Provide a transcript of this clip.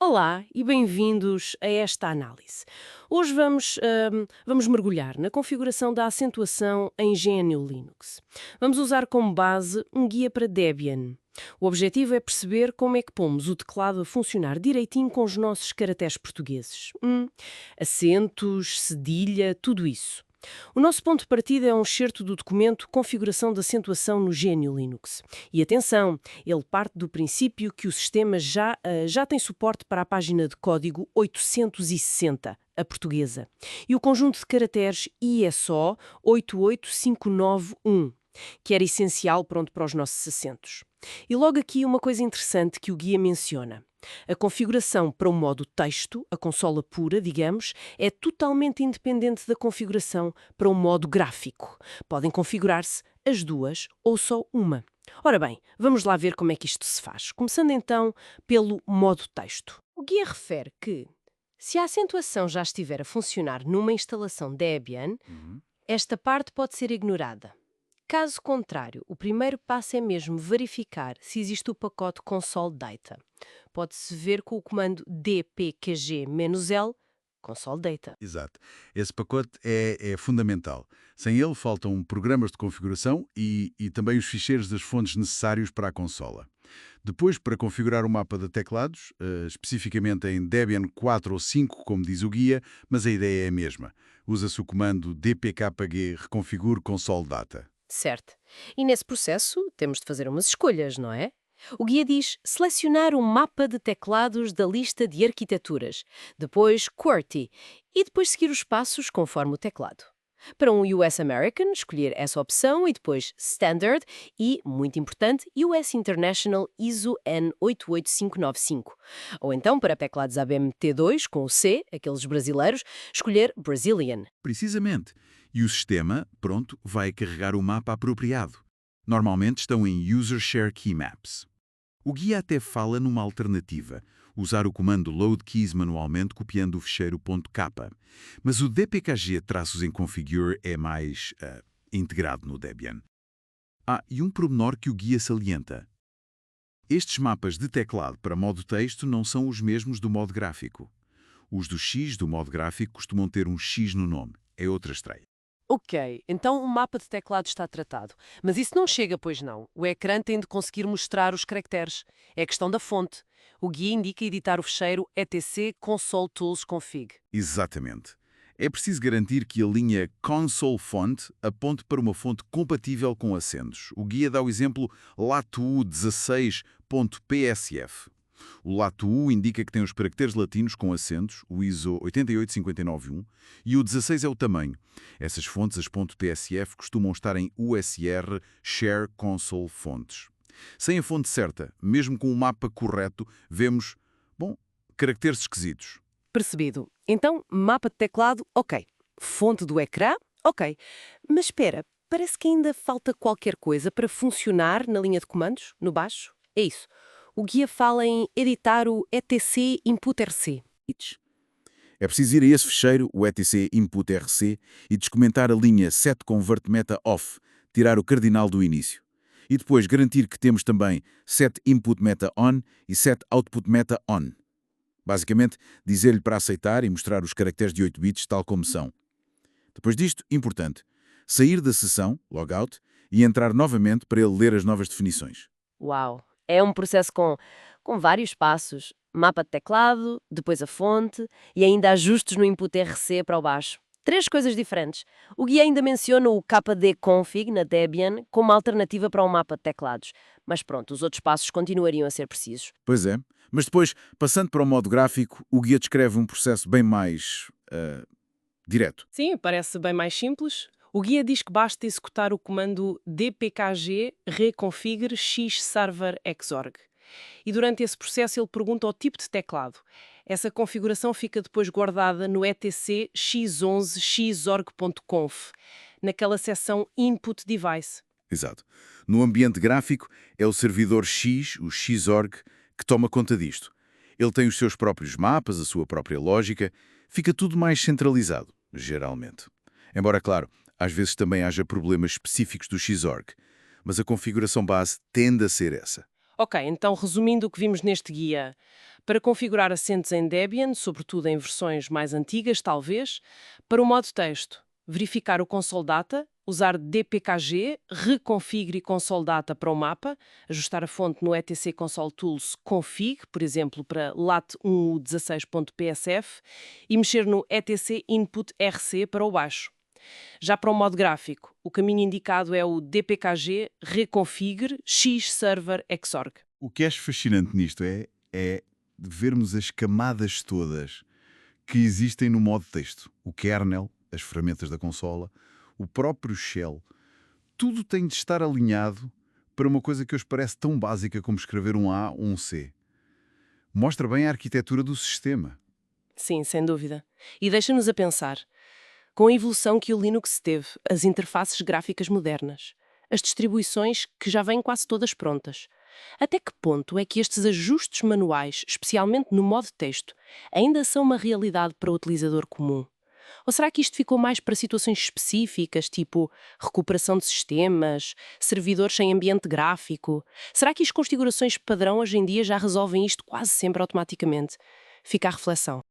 Olá e bem-vindos a esta análise. Hoje vamos mergulhar na configuração da acentuação em GNU Linux. Vamos usar como base um guia para Debian. O objetivo é perceber como é que pomos o teclado a funcionar direitinho com os nossos caracteres portugueses. Acentos, cedilha, tudo isso. O nosso ponto de partida é um excerto do documento Configuração de acentuação no GNU Linux. E atenção, ele parte do princípio que o sistema já tem suporte para a página de código 860, a portuguesa. E o conjunto de caracteres ISO 88591, que era essencial para os nossos acentos. E logo aqui uma coisa interessante que o guia menciona. A configuração para o modo texto, a consola pura, digamos, é totalmente independente da configuração para o modo gráfico. Podem configurar-se as duas ou só uma. Ora bem, vamos lá ver como é que isto se faz. Começando então pelo modo texto. O guia refere que, se a acentuação já estiver a funcionar numa instalação Debian, esta parte pode ser ignorada. Caso contrário, o primeiro passo é mesmo verificar se existe o pacote console data. Pode-se ver com o comando dpkg-l console data. Exato. Esse pacote é fundamental. Sem ele faltam programas de configuração e também os ficheiros das fontes necessários para a consola. Depois, para configurar o mapa de teclados, especificamente em Debian 4 ou 5, como diz o guia, mas a ideia é a mesma. Usa-se o comando dpkg reconfigure console data. Certo. E nesse processo temos de fazer umas escolhas, não é? O guia diz selecionar o mapa de teclados da lista de arquiteturas, depois QWERTY e depois seguir os passos conforme o teclado. Para um US American, escolher essa opção e depois Standard e, muito importante, US International ISO N88595. Ou então, para teclados ABM-T2 com o C, aqueles brasileiros, escolher Brazilian. Precisamente. E o sistema, pronto, vai carregar o mapa apropriado. Normalmente estão em User Share Key Maps. O guia até fala numa alternativa, usar o comando load keys manualmente copiando o ficheiro .k. Mas o dpkg-configure é mais integrado no Debian. E um pormenor que o guia salienta. Estes mapas de teclado para modo texto não são os mesmos do modo gráfico. Os do X do modo gráfico costumam ter um X no nome. É outra estreia. Ok, então o mapa de teclado está tratado. Mas isso não chega, pois não. O ecrã tem de conseguir mostrar os caracteres. É questão da fonte. O guia indica editar o ficheiro etc console tools config. Exatamente. É preciso garantir que a linha Console Font aponte para uma fonte compatível com acentos. O guia dá o exemplo LATU 16.psf. O LATU indica que tem os caracteres latinos com acentos, o ISO 88591, e o 16 é o tamanho. Essas fontes, as .psf, costumam estar em USR Share Console Fontes. Sem a fonte certa, mesmo com o mapa correto, vemos, caracteres esquisitos. Percebido. Então, mapa de teclado, ok. Fonte do ecrã, ok. Mas espera, parece que ainda falta qualquer coisa para funcionar na linha de comandos, no baixo. É isso. O guia fala em editar o etc input-rc. É preciso ir a esse ficheiro, o etc input-rc, e descomentar a linha set convert meta off, tirar o cardinal do início. E depois garantir que temos também set input meta on e set output meta on. Basicamente, dizer-lhe para aceitar e mostrar os caracteres de 8 bits tal como são. Depois disto, importante, sair da sessão, logout, e entrar novamente para ele ler as novas definições. Uau! É um processo com vários passos. Mapa de teclado, depois a fonte e ainda ajustes no input-rc para o baixo. 3 coisas diferentes. O guia ainda menciona o kdconfig na Debian como alternativa para um mapa de teclados. Mas pronto, os outros passos continuariam a ser precisos. Pois é, mas depois, passando para o modo gráfico, o guia descreve um processo bem mais direto. Sim, parece bem mais simples. O guia diz que basta executar o comando dpkg reconfigure xserver xorg. E durante esse processo ele pergunta o tipo de teclado. Essa configuração fica depois guardada no etc x11xorg.conf, naquela seção Input Device. Exato. No ambiente gráfico, é o servidor X, o Xorg, que toma conta disto. Ele tem os seus próprios mapas, a sua própria lógica, fica tudo mais centralizado, geralmente. Embora, claro, às vezes também haja problemas específicos do Xorg, mas a configuração base tende a ser essa. Ok, então resumindo o que vimos neste guia, Para configurar assentos em Debian, sobretudo em versões mais antigas, talvez, para o modo texto, verificar o console data, usar dpkg, reconfigure console data para o mapa, ajustar a fonte no etc console tools config, por exemplo, para lat1u16.psf, e mexer no etc input rc para o baixo. Já para o modo gráfico, o caminho indicado é o dpkg reconfigure xserver xorg. O que acho fascinante nisto é vermos as camadas todas que existem no modo texto. O kernel, as ferramentas da consola, o próprio shell. Tudo tem de estar alinhado para uma coisa que hoje parece tão básica como escrever um A ou um C. Mostra bem a arquitetura do sistema. Sim, sem dúvida. E deixa-nos a pensar. Com a evolução que o Linux teve, as interfaces gráficas modernas, as distribuições que já vêm quase todas prontas. Até que ponto é que estes ajustes manuais, especialmente no modo texto, ainda são uma realidade para o utilizador comum? Ou será que isto ficou mais para situações específicas, tipo recuperação de sistemas, servidores sem ambiente gráfico? Será que as configurações padrão hoje em dia já resolvem isto quase sempre automaticamente? Fica a reflexão.